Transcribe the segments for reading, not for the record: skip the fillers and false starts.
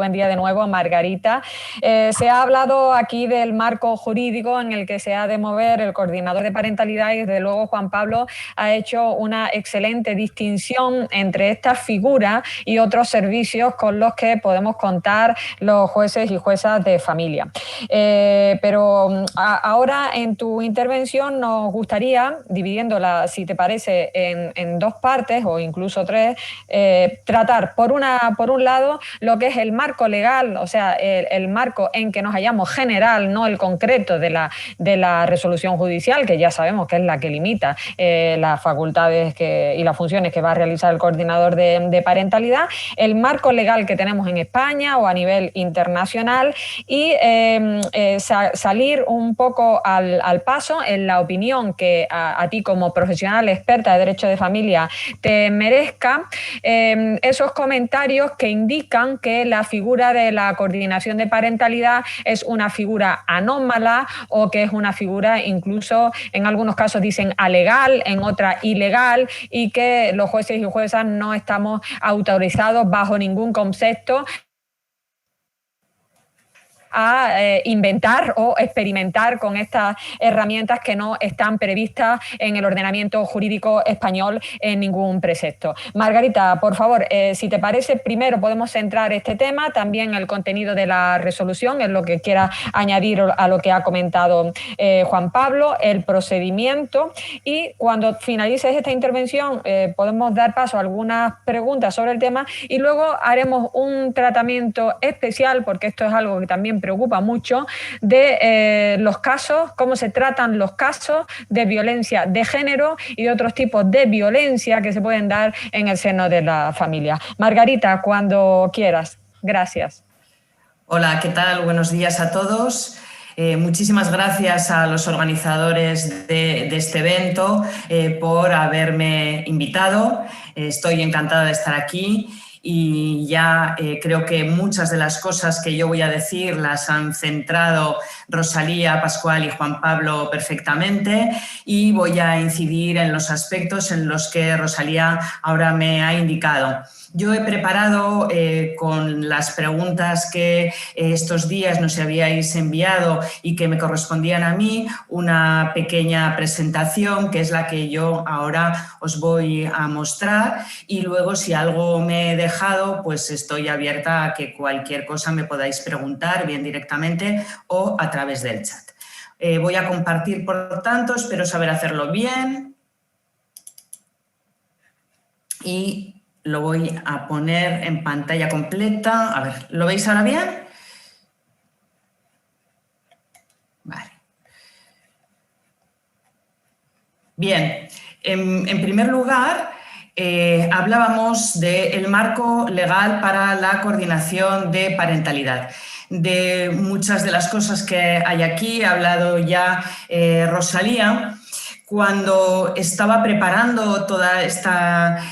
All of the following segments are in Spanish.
buen día de nuevo, Margarita. Se ha hablado aquí del marco jurídico en el que se ha de mover el coordinador de parentalidad y desde luego Juan Pablo ha hecho una excelente distinción entre esta figura y otros servicios con los que podemos contar los jueces y juezas de familia. Pero ahora en tu intervención nos gustaría, dividiéndola, si te parece, en dos partes o incluso tres, tratar por un lado lo que es el marco legal, o sea, el marco en que nos hallamos general, no el concreto de la resolución judicial, que ya sabemos que es la que limita las facultades y las funciones que va a realizar el coordinador de parentalidad, el marco legal que tenemos en España o a nivel internacional y salir un poco al paso en la opinión que a ti como profesional experta de derecho de familia te merezca, esos comentarios que indican que la figura de la coordinación de parentalidad es una figura anómala o que es una figura incluso, en algunos casos dicen alegal, en otras ilegal, y que los jueces y juezas no estamos autorizados bajo ningún concepto a inventar o experimentar con estas herramientas que no están previstas en el ordenamiento jurídico español en ningún precepto. Margarita, por favor, si te parece, primero podemos centrar este tema, también el contenido de la resolución, en lo que quiera añadir a lo que ha comentado Juan Pablo, el procedimiento, y cuando finalices esta intervención podemos dar paso a algunas preguntas sobre el tema y luego haremos un tratamiento especial, porque esto es algo que también preocupa mucho, de los casos, cómo se tratan los casos de violencia de género y de otros tipos de violencia que se pueden dar en el seno de la familia. Margarita, cuando quieras. Gracias. Hola, ¿qué tal? Buenos días a todos. Muchísimas gracias a los organizadores de este evento por haberme invitado. Estoy encantada de estar aquí. Y ya creo que muchas de las cosas que yo voy a decir las han centrado Rosalía, Pascual y Juan Pablo perfectamente, y voy a incidir en los aspectos en los que Rosalía ahora me ha indicado. Yo he preparado con las preguntas que estos días nos habíais enviado y que me correspondían a mí una pequeña presentación que es la que yo ahora os voy a mostrar, y luego si algo me he dejado pues estoy abierta a que cualquier cosa me podáis preguntar bien directamente o a través del chat. Voy a compartir, por tanto, espero saber hacerlo bien y lo voy a poner en pantalla completa. A ver, ¿lo veis ahora bien? Vale. Bien, en primer lugar, hablábamos del marco legal para la coordinación de parentalidad. De muchas de las cosas que hay aquí ha hablado ya Rosalía. Cuando estaba preparando toda esta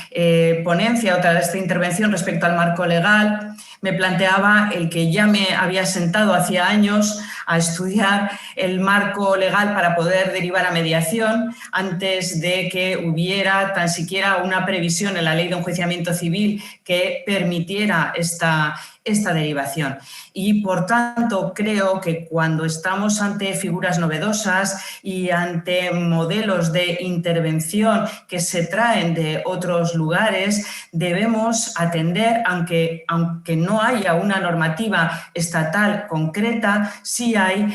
ponencia o toda esta intervención respecto al marco legal, me planteaba el que ya me había sentado hacía años a estudiar el marco legal para poder derivar a mediación antes de que hubiera tan siquiera una previsión en la Ley de Enjuiciamiento Civil que permitiera esta derivación. Y, por tanto, creo que cuando estamos ante figuras novedosas y ante modelos de intervención que se traen de otros lugares, debemos atender, aunque no haya una normativa estatal concreta, sí hay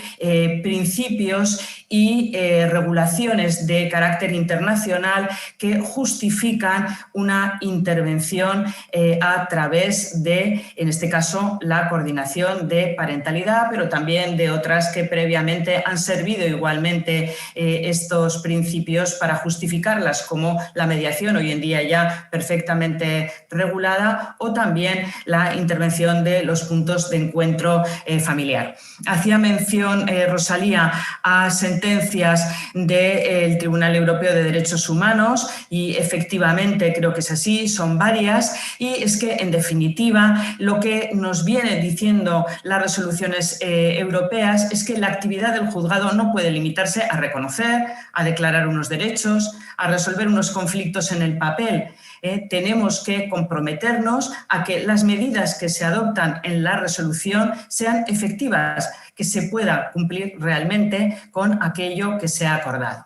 principios y regulaciones de carácter internacional que justifican una intervención a través de, en este caso, la coordinación de parentalidad, pero también de otras que previamente han servido igualmente estos principios para justificarlas, como la mediación, hoy en día ya perfectamente regulada, o también la intervención de los puntos de encuentro familiar. Hacía mención Rosalía a sentencias del Tribunal Europeo de Derechos Humanos y efectivamente creo que es así, son varias, y es que en definitiva lo que nos viene diciendo las resoluciones europeas es que la actividad del juzgado no puede limitarse a reconocer, a declarar unos derechos, a resolver unos conflictos en el papel. tenemos que comprometernos a que las medidas que se adoptan en la resolución sean efectivas, que se pueda cumplir realmente con aquello que se ha acordado.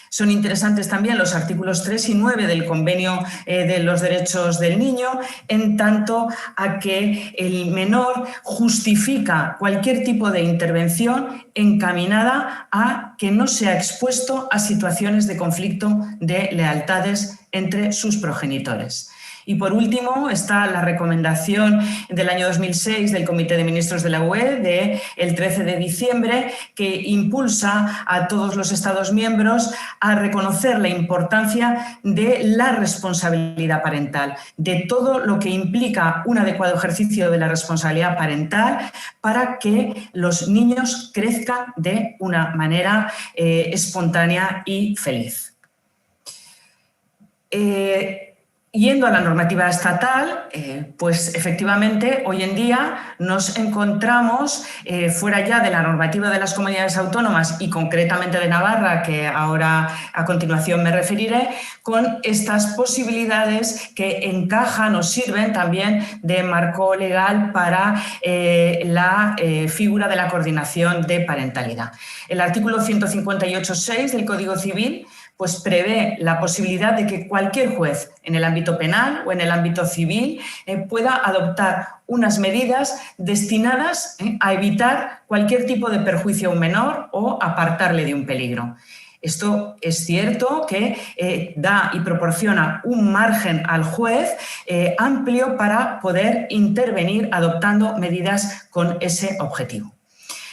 Son interesantes también los artículos 3 y 9 del Convenio de los Derechos del Niño, en tanto a que el menor justifica cualquier tipo de intervención encaminada a que no sea expuesto a situaciones de conflicto de lealtades entre sus progenitores. Y por último está la recomendación del año 2006 del Comité de Ministros de la UE del 13 de diciembre que impulsa a todos los Estados miembros a reconocer la importancia de la responsabilidad parental, de todo lo que implica un adecuado ejercicio de la responsabilidad parental para que los niños crezcan de una manera espontánea y feliz. Yendo a la normativa estatal, pues efectivamente hoy en día nos encontramos fuera ya de la normativa de las comunidades autónomas y concretamente de Navarra, que ahora a continuación me referiré, con estas posibilidades que encajan o sirven también de marco legal para la figura de la coordinación de parentalidad. El artículo 158.6 del Código Civil pues prevé la posibilidad de que cualquier juez en el ámbito penal o en el ámbito civil pueda adoptar unas medidas destinadas a evitar cualquier tipo de perjuicio a un menor o apartarle de un peligro. Esto es cierto que da y proporciona un margen al juez amplio para poder intervenir adoptando medidas con ese objetivo.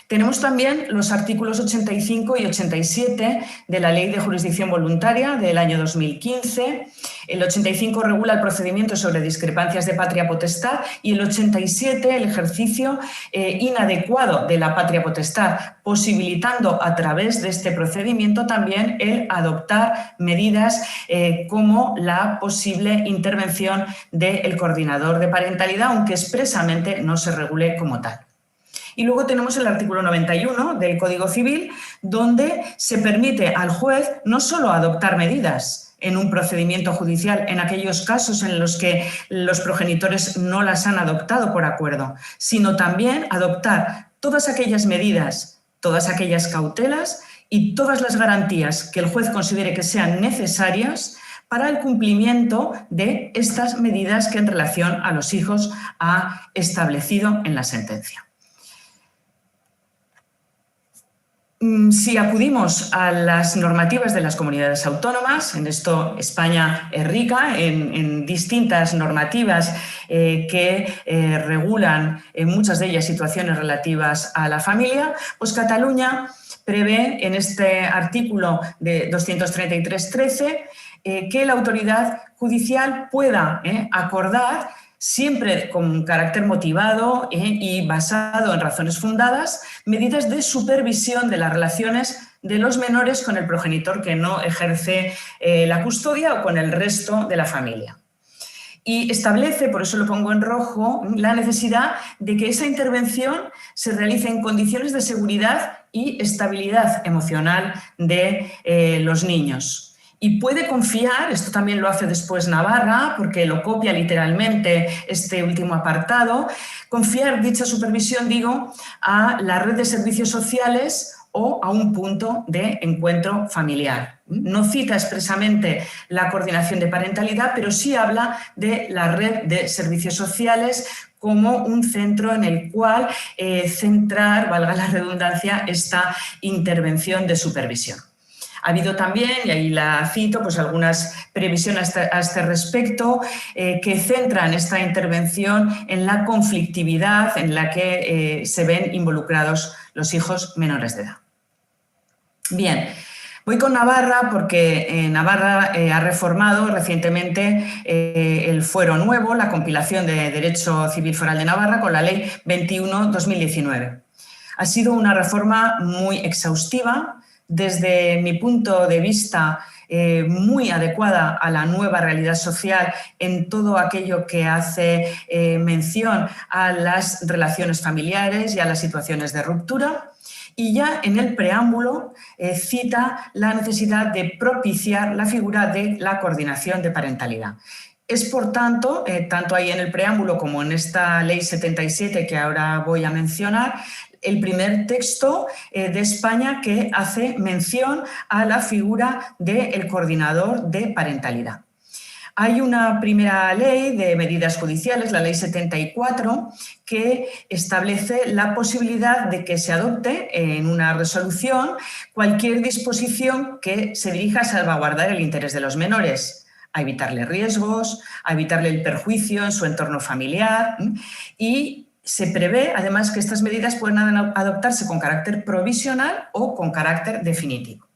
Tenemos también los artículos 85 y 87 de la Ley de Jurisdicción Voluntaria del año 2015. El 85 regula el procedimiento sobre discrepancias de patria potestad y el 87 el ejercicio inadecuado de la patria potestad, posibilitando a través de este procedimiento también el adoptar medidas como la posible intervención del coordinador de parentalidad, aunque expresamente no se regule como tal. Y luego tenemos el artículo 91 del Código Civil, donde se permite al juez no solo adoptar medidas en un procedimiento judicial en aquellos casos en los que los progenitores no las han adoptado por acuerdo, sino también adoptar todas aquellas medidas, todas aquellas cautelas y todas las garantías que el juez considere que sean necesarias para el cumplimiento de estas medidas que en relación a los hijos ha establecido en la sentencia. Si acudimos a las normativas de las comunidades autónomas, en esto España es rica en distintas normativas que regulan en muchas de ellas situaciones relativas a la familia, pues Cataluña prevé en este artículo de 233.13 que la autoridad judicial pueda acordar, siempre con carácter motivado y basado en razones fundadas, medidas de supervisión de las relaciones de los menores con el progenitor que no ejerce la custodia o con el resto de la familia. Y establece, por eso lo pongo en rojo, la necesidad de que esa intervención se realice en condiciones de seguridad y estabilidad emocional de los niños. Y puede confiar, esto también lo hace después Navarra, porque lo copia literalmente este último apartado, confiar dicha supervisión, digo, a la red de servicios sociales o a un punto de encuentro familiar. No cita expresamente la coordinación de parentalidad, pero sí habla de la red de servicios sociales como un centro en el cual centrar, valga la redundancia, esta intervención de supervisión. Ha habido también, y ahí la cito, pues algunas previsiones a este respecto que centran esta intervención en la conflictividad en la que se ven involucrados los hijos menores de edad. Bien, voy con Navarra porque Navarra ha reformado recientemente el fuero nuevo, la compilación de Derecho Civil Foral de Navarra con la Ley 21/2019. Ha sido una reforma muy exhaustiva, desde mi punto de vista, muy adecuada a la nueva realidad social en todo aquello que hace mención a las relaciones familiares y a las situaciones de ruptura. Y ya en el preámbulo cita la necesidad de propiciar la figura de la coordinación de parentalidad. Es, por tanto, tanto ahí en el preámbulo como en esta Ley 77 que ahora voy a mencionar, el primer texto de España que hace mención a la figura del coordinador de parentalidad. Hay una primera ley de medidas judiciales, la Ley 74, que establece la posibilidad de que se adopte en una resolución cualquier disposición que se dirija a salvaguardar el interés de los menores, a evitarle riesgos, a evitarle el perjuicio en su entorno familiar, y se prevé, además, que estas medidas pueden adoptarse con carácter provisional o con carácter definitivo.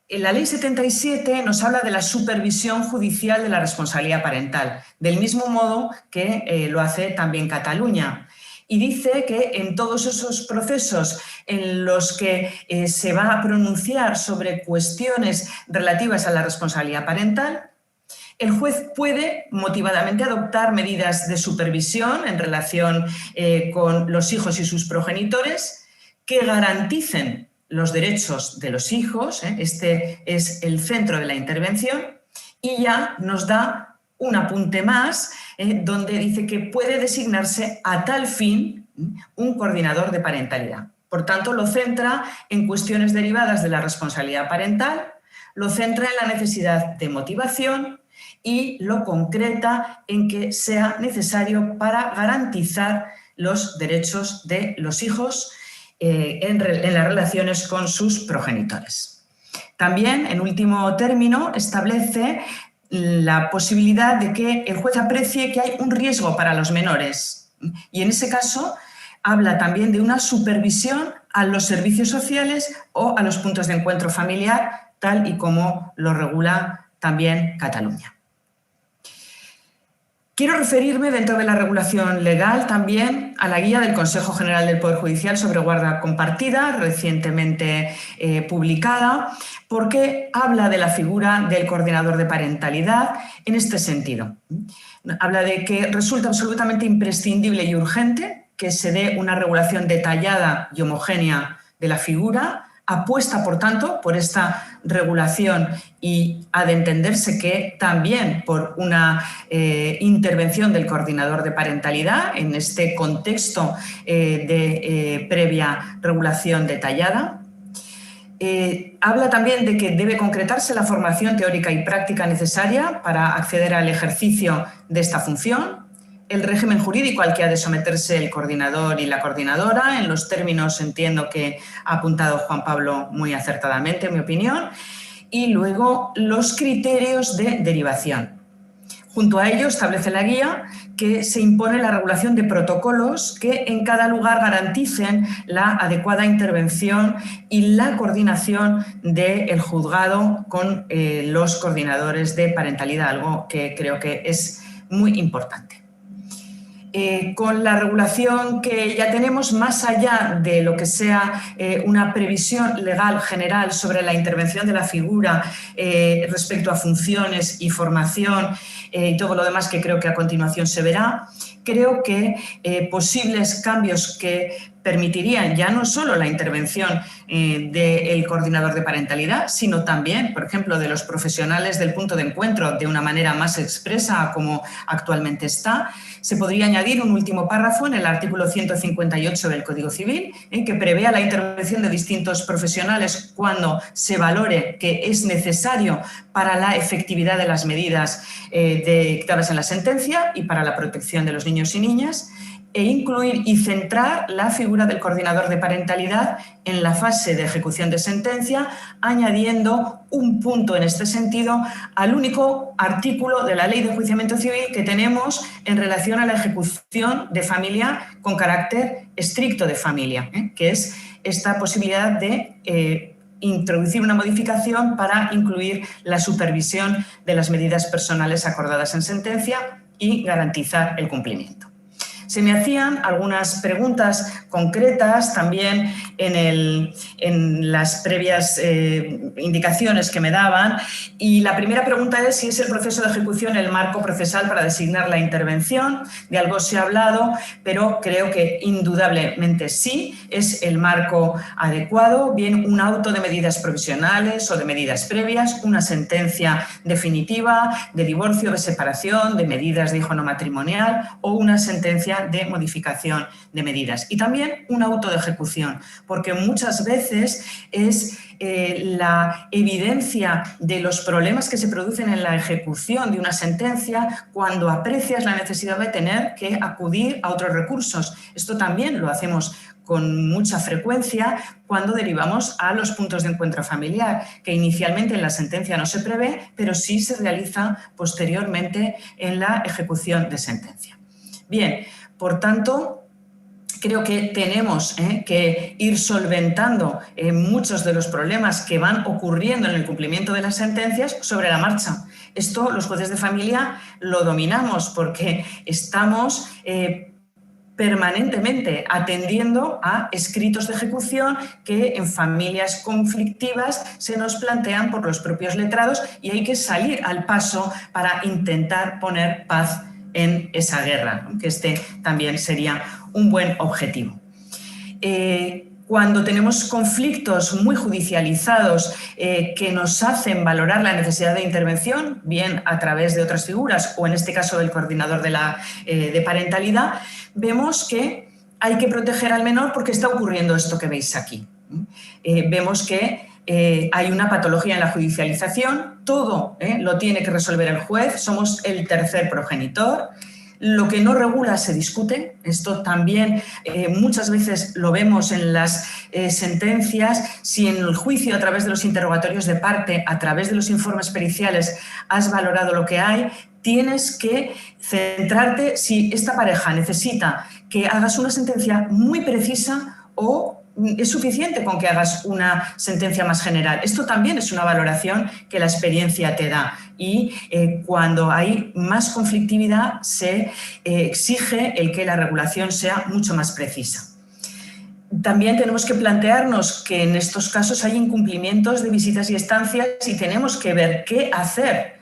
La Ley 77 nos habla de la supervisión judicial de la responsabilidad parental, del mismo modo que lo hace también Cataluña. Y dice que en todos esos procesos en los que se va a pronunciar sobre cuestiones relativas a la responsabilidad parental, el juez puede motivadamente adoptar medidas de supervisión en relación con los hijos y sus progenitores que garanticen los derechos de los hijos. Este es el centro de la intervención, y ya nos da un apunte más donde dice que puede designarse a tal fin un coordinador de parentalidad. Por tanto, lo centra en cuestiones derivadas de la responsabilidad parental, lo centra en la necesidad de motivación y lo concreta en que sea necesario para garantizar los derechos de los hijos en las relaciones con sus progenitores. También, en último término, establece la posibilidad de que el juez aprecie que hay un riesgo para los menores, y en ese caso habla también de una supervisión a los servicios sociales o a los puntos de encuentro familiar, tal y como lo regula también Cataluña. Quiero referirme, dentro de la regulación legal, también a la guía del Consejo General del Poder Judicial sobre guarda compartida, recientemente publicada, porque habla de la figura del coordinador de parentalidad en este sentido. Habla de que resulta absolutamente imprescindible y urgente que se dé una regulación detallada y homogénea de la figura. Apuesta, por tanto, por esta regulación, y ha de entenderse que también por una intervención del coordinador de parentalidad en este contexto de previa regulación detallada. Habla también de que debe concretarse la formación teórica y práctica necesaria para acceder al ejercicio de esta función, el régimen jurídico al que ha de someterse el coordinador y la coordinadora, en los términos, entiendo, que ha apuntado Juan Pablo muy acertadamente, en mi opinión, y luego los criterios de derivación. Junto a ello establece la guía que se impone la regulación de protocolos que en cada lugar garanticen la adecuada intervención y la coordinación del juzgado con los coordinadores de parentalidad, algo que creo que es muy importante. Con la regulación que ya tenemos, más allá de lo que sea una previsión legal general sobre la intervención de la figura respecto a funciones y formación y todo lo demás que creo que a continuación se verá, creo que posibles cambios que permitirían ya no solo la intervención del coordinador de parentalidad, sino también, por ejemplo, de los profesionales del punto de encuentro de una manera más expresa como actualmente está. Se podría añadir un último párrafo en el artículo 158 del Código Civil, que prevea la intervención de distintos profesionales cuando se valore que es necesario para la efectividad de las medidas dictadas en la sentencia y para la protección de los niños y niñas, e incluir y centrar la figura del coordinador de parentalidad en la fase de ejecución de sentencia, añadiendo un punto en este sentido al único artículo de la Ley de Enjuiciamiento Civil que tenemos en relación a la ejecución de familia con carácter estricto de familia, que es esta posibilidad de introducir una modificación para incluir la supervisión de las medidas personales acordadas en sentencia y garantizar el cumplimiento. Se me hacían algunas preguntas concretas también en las previas indicaciones que me daban, y la primera pregunta es si es el proceso de ejecución el marco procesal para designar la intervención. De algo se ha hablado, pero creo que indudablemente sí, es el marco adecuado, bien un auto de medidas provisionales o de medidas previas, una sentencia definitiva de divorcio, de separación, de medidas de hijo no matrimonial o una sentencia de modificación de medidas. Y también un auto de ejecución, porque muchas veces es la evidencia de los problemas que se producen en la ejecución de una sentencia cuando aprecias la necesidad de tener que acudir a otros recursos. Esto también lo hacemos con mucha frecuencia cuando derivamos a los puntos de encuentro familiar, que inicialmente en la sentencia no se prevé, pero sí se realiza posteriormente en la ejecución de sentencia. Bien, por tanto, creo que tenemos que ir solventando muchos de los problemas que van ocurriendo en el cumplimiento de las sentencias sobre la marcha. Esto los jueces de familia lo dominamos porque estamos permanentemente atendiendo a escritos de ejecución que en familias conflictivas se nos plantean por los propios letrados y hay que salir al paso para intentar poner paz en esa guerra, que este también sería un buen objetivo. Cuando tenemos conflictos muy judicializados que nos hacen valorar la necesidad de intervención, bien a través de otras figuras o en este caso del coordinador de parentalidad, vemos que hay que proteger al menor porque está ocurriendo esto que veis aquí. Vemos que hay una patología en la judicialización, todo lo tiene que resolver el juez, somos el tercer progenitor. Lo que no regula se discute, esto también muchas veces lo vemos en las sentencias. Si en el juicio, a través de los interrogatorios de parte, a través de los informes periciales, has valorado lo que hay, tienes que centrarte si esta pareja necesita que hagas una sentencia muy precisa o es suficiente con que hagas una sentencia más general. Esto también es una valoración que la experiencia te da y cuando hay más conflictividad se exige el que la regulación sea mucho más precisa. También tenemos que plantearnos que en estos casos hay incumplimientos de visitas y estancias y tenemos que ver qué hacer.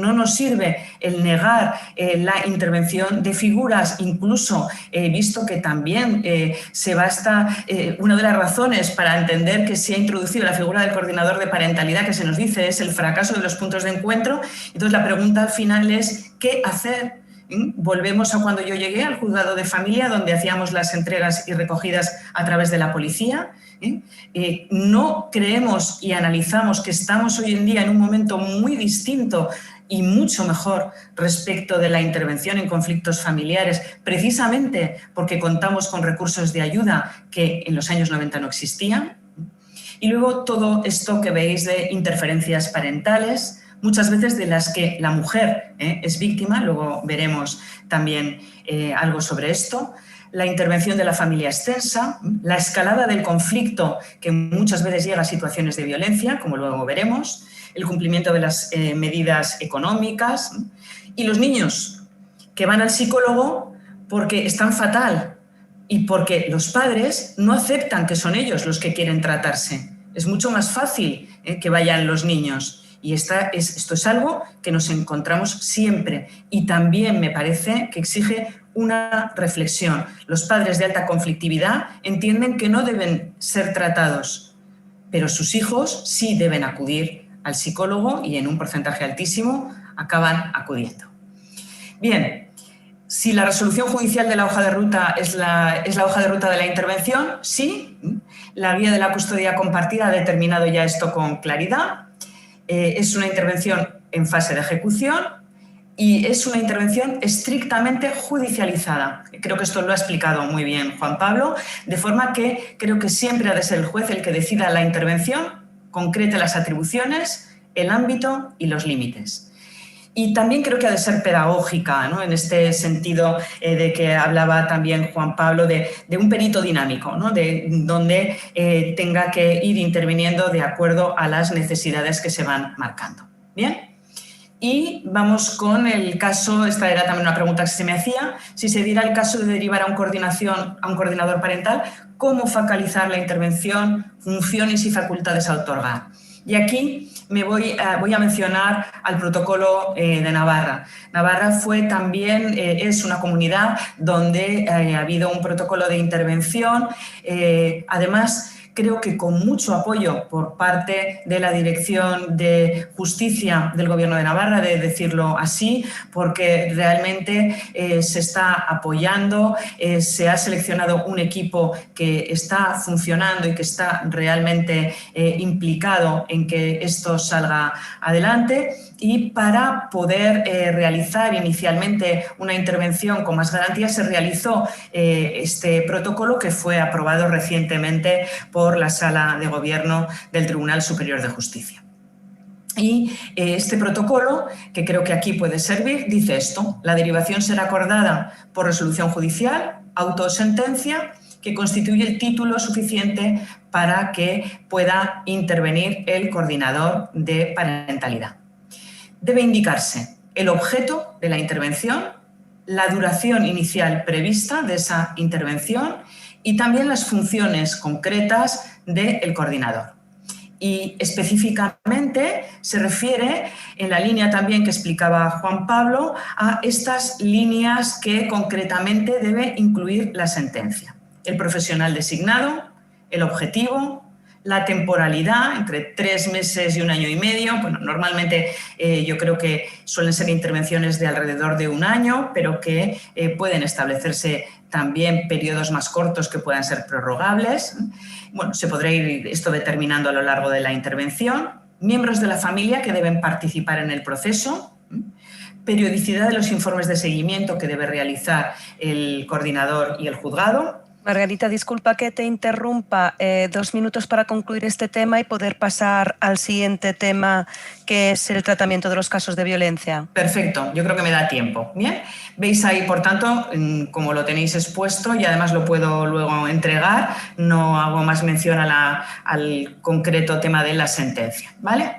No nos sirve el negar la intervención de figuras, incluso visto que también se basta, una de las razones para entender que se ha introducido la figura del coordinador de parentalidad que se nos dice es el fracaso de los puntos de encuentro. Entonces la pregunta al final es ¿qué hacer? Volvemos a cuando yo llegué al juzgado de familia, donde hacíamos las entregas y recogidas a través de la policía. No creemos y analizamos que estamos hoy en día en un momento muy distinto y mucho mejor respecto de la intervención en conflictos familiares, precisamente porque contamos con recursos de ayuda que en los años 90 no existían. Y luego todo esto que veis de interferencias parentales, muchas veces de las que la mujer es víctima, luego veremos también algo sobre esto. La intervención de la familia extensa, la escalada del conflicto que muchas veces llega a situaciones de violencia, como luego veremos, el cumplimiento de las medidas económicas y los niños que van al psicólogo porque están fatal y porque los padres no aceptan que son ellos los que quieren tratarse. Es mucho más fácil que vayan los niños. Y esto es algo que nos encontramos siempre y también me parece que exige una reflexión. Los padres de alta conflictividad entienden que no deben ser tratados, pero sus hijos sí deben acudir al psicólogo y en un porcentaje altísimo acaban acudiendo. Bien, si la resolución judicial de la hoja de ruta es la hoja de ruta de la intervención, sí, la guía de la custodia compartida ha determinado ya esto con claridad. Es una intervención en fase de ejecución y es una intervención estrictamente judicializada. Creo que esto lo ha explicado muy bien Juan Pablo, de forma que creo que siempre ha de ser el juez el que decida la intervención, concrete las atribuciones, el ámbito y los límites. Y también creo que ha de ser pedagógica, ¿no? En este sentido de que hablaba también Juan Pablo de un perito dinámico, ¿no? De donde tenga que ir interviniendo de acuerdo a las necesidades que se van marcando. Bien, Y vamos con el caso, esta era también una pregunta que se me hacía, si se diera el caso de derivar a un coordinador parental, ¿cómo focalizar la intervención, funciones y facultades a otorgar? Y aquí me voy a mencionar al protocolo de Navarra. Navarra es una comunidad donde ha habido un protocolo de intervención, además creo que con mucho apoyo por parte de la Dirección de Justicia del Gobierno de Navarra, de decirlo así, porque realmente se está apoyando, se ha seleccionado un equipo que está funcionando y que está realmente implicado en que esto salga adelante. Y para poder realizar inicialmente una intervención con más garantías se realizó este protocolo que fue aprobado recientemente por la Sala de Gobierno del Tribunal Superior de Justicia. Y este protocolo, que creo que aquí puede servir, dice esto: la derivación será acordada por resolución judicial, auto o sentencia, que constituye el título suficiente para que pueda intervenir el coordinador de parentalidad. Debe indicarse el objeto de la intervención, la duración inicial prevista de esa intervención y también las funciones concretas del coordinador. Y específicamente se refiere, en la línea también que explicaba Juan Pablo, a estas líneas que concretamente debe incluir la sentencia: el profesional designado, el objetivo, la temporalidad, entre 3 meses y 1 año y medio. Bueno, normalmente yo creo que suelen ser intervenciones de alrededor de 1 año, pero que pueden establecerse también periodos más cortos que puedan ser prorrogables. Bueno, se podrá ir esto determinando a lo largo de la intervención. Miembros de la familia que deben participar en el proceso. Periodicidad de los informes de seguimiento que debe realizar el coordinador y el juzgado. Margarita, disculpa que te interrumpa. 2 minutos para concluir este tema y poder pasar al siguiente tema, que es el tratamiento de los casos de violencia. Perfecto, yo creo que me da tiempo. Bien, veis ahí, por tanto, como lo tenéis expuesto y además lo puedo luego entregar, no hago más mención al concreto tema de la sentencia, ¿vale?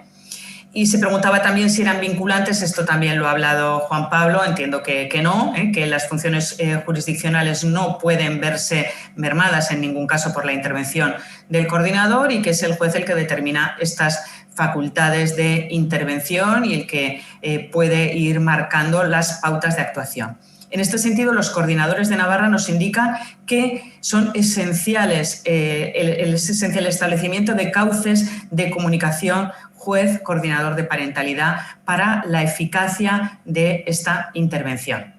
Y se preguntaba también si eran vinculantes. Esto también lo ha hablado Juan Pablo, entiendo que no, que las funciones jurisdiccionales no pueden verse mermadas en ningún caso por la intervención del coordinador y que es el juez el que determina estas facultades de intervención y el que puede ir marcando las pautas de actuación. En este sentido, los coordinadores de Navarra nos indican que son esenciales, es esencial el establecimiento de cauces de comunicación juez, coordinador de parentalidad para la eficacia de esta intervención.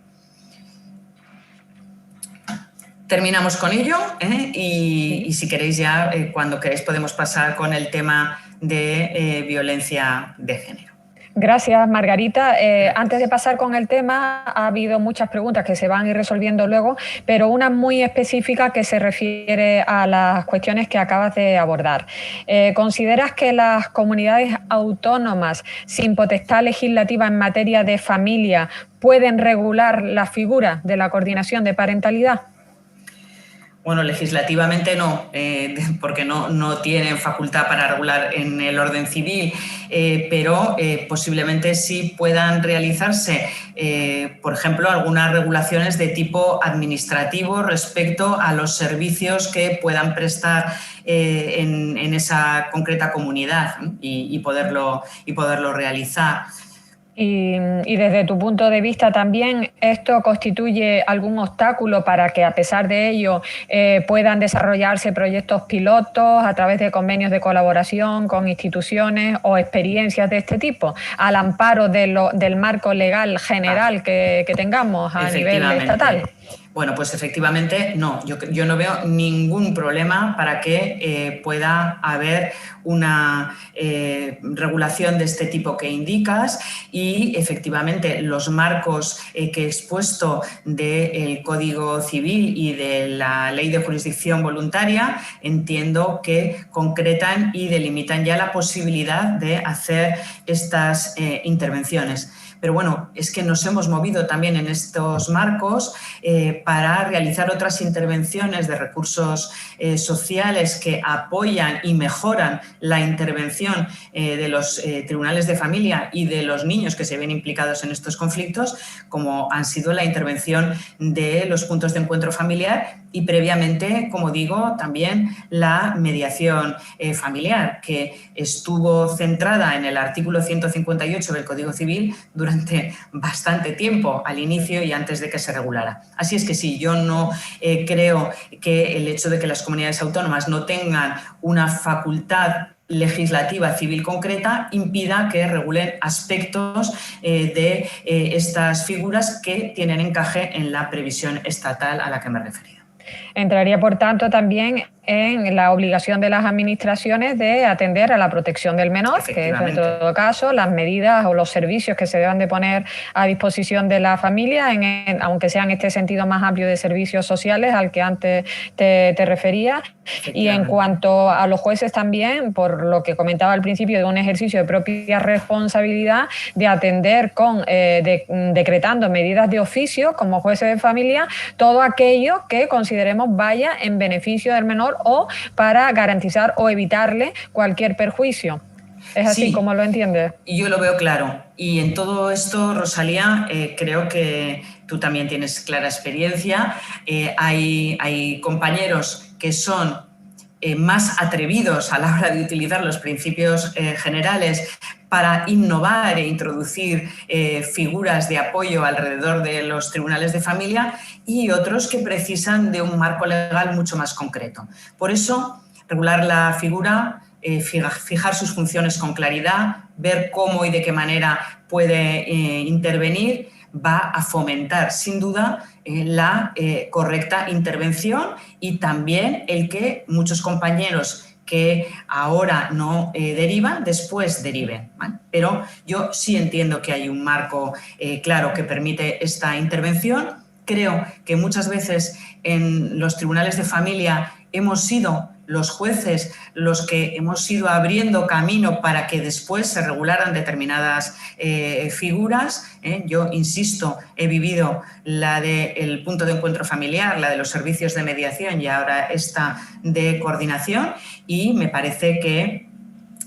Terminamos con ello y si queréis ya, cuando queréis, podemos pasar con el tema de violencia de género. Gracias, Margarita. Antes de pasar con el tema, ha habido muchas preguntas que se van a ir resolviendo luego, pero una muy específica que se refiere a las cuestiones que acabas de abordar. ¿Consideras que las comunidades autónomas sin potestad legislativa en materia de familia pueden regular la figura de la coordinación de parentalidad? Bueno, legislativamente no, porque no tienen facultad para regular en el orden civil, pero posiblemente sí puedan realizarse, por ejemplo, algunas regulaciones de tipo administrativo respecto a los servicios que puedan prestar en esa concreta comunidad y poderlo realizar. Y desde tu punto de vista también, ¿esto constituye algún obstáculo para que, a pesar de ello, puedan desarrollarse proyectos pilotos a través de convenios de colaboración con instituciones o experiencias de este tipo, al amparo del marco legal general que tengamos a nivel estatal? Bueno, pues efectivamente no. Yo no veo ningún problema para que pueda haber una regulación de este tipo que indicas y efectivamente los marcos que he expuesto del Código Civil y de la Ley de Jurisdicción Voluntaria entiendo que concretan y delimitan ya la posibilidad de hacer estas intervenciones. Pero bueno, es que nos hemos movido también en estos marcos para realizar otras intervenciones de recursos sociales que apoyan y mejoran la intervención de los tribunales de familia y de los niños que se ven implicados en estos conflictos, como han sido la intervención de los puntos de encuentro familiar y previamente, como digo, también la mediación familiar, que estuvo centrada en el artículo 158 del Código Civil durante bastante tiempo, al inicio y antes de que se regulara. Así es que sí, yo no creo que el hecho de que las comunidades autónomas no tengan una facultad legislativa civil concreta impida que regulen aspectos de estas figuras que tienen encaje en la previsión estatal a la que me he referido. Entraría, por tanto, también en la obligación de las administraciones de atender a la protección del menor, que es, en todo caso, las medidas o los servicios que se deban de poner a disposición de la familia, aunque sea en este sentido más amplio de servicios sociales al que antes te refería. Y en cuanto a los jueces también, por lo que comentaba al principio, de un ejercicio de propia responsabilidad de atender decretando medidas de oficio como jueces de familia todo aquello que consideremos vaya en beneficio del menor o para garantizar o evitarle cualquier perjuicio. ¿Es así como lo entiendes? Yo lo veo claro. Y en todo esto, Rosalía, creo que tú también tienes clara experiencia. Hay compañeros que son más atrevidos a la hora de utilizar los principios generales para innovar e introducir figuras de apoyo alrededor de los tribunales de familia y otros que precisan de un marco legal mucho más concreto. Por eso, regular la figura, fijar sus funciones con claridad, ver cómo y de qué manera puede intervenir, va a fomentar, sin duda, la correcta intervención y también el que muchos compañeros que ahora no derivan, después deriven, ¿vale? Pero yo sí entiendo que hay un marco claro que permite esta intervención. Creo que muchas veces en los tribunales de familia hemos sido los jueces los que hemos ido abriendo camino para que después se regularan determinadas figuras. Yo, insisto, he vivido la del punto de encuentro familiar, la de los servicios de mediación y ahora esta de coordinación, y me parece que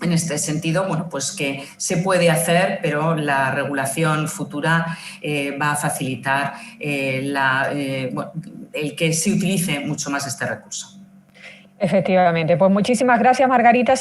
en este sentido, bueno, pues que se puede hacer, pero la regulación futura va a facilitar el que se utilice mucho más este recurso. Efectivamente. Pues muchísimas gracias, Margarita.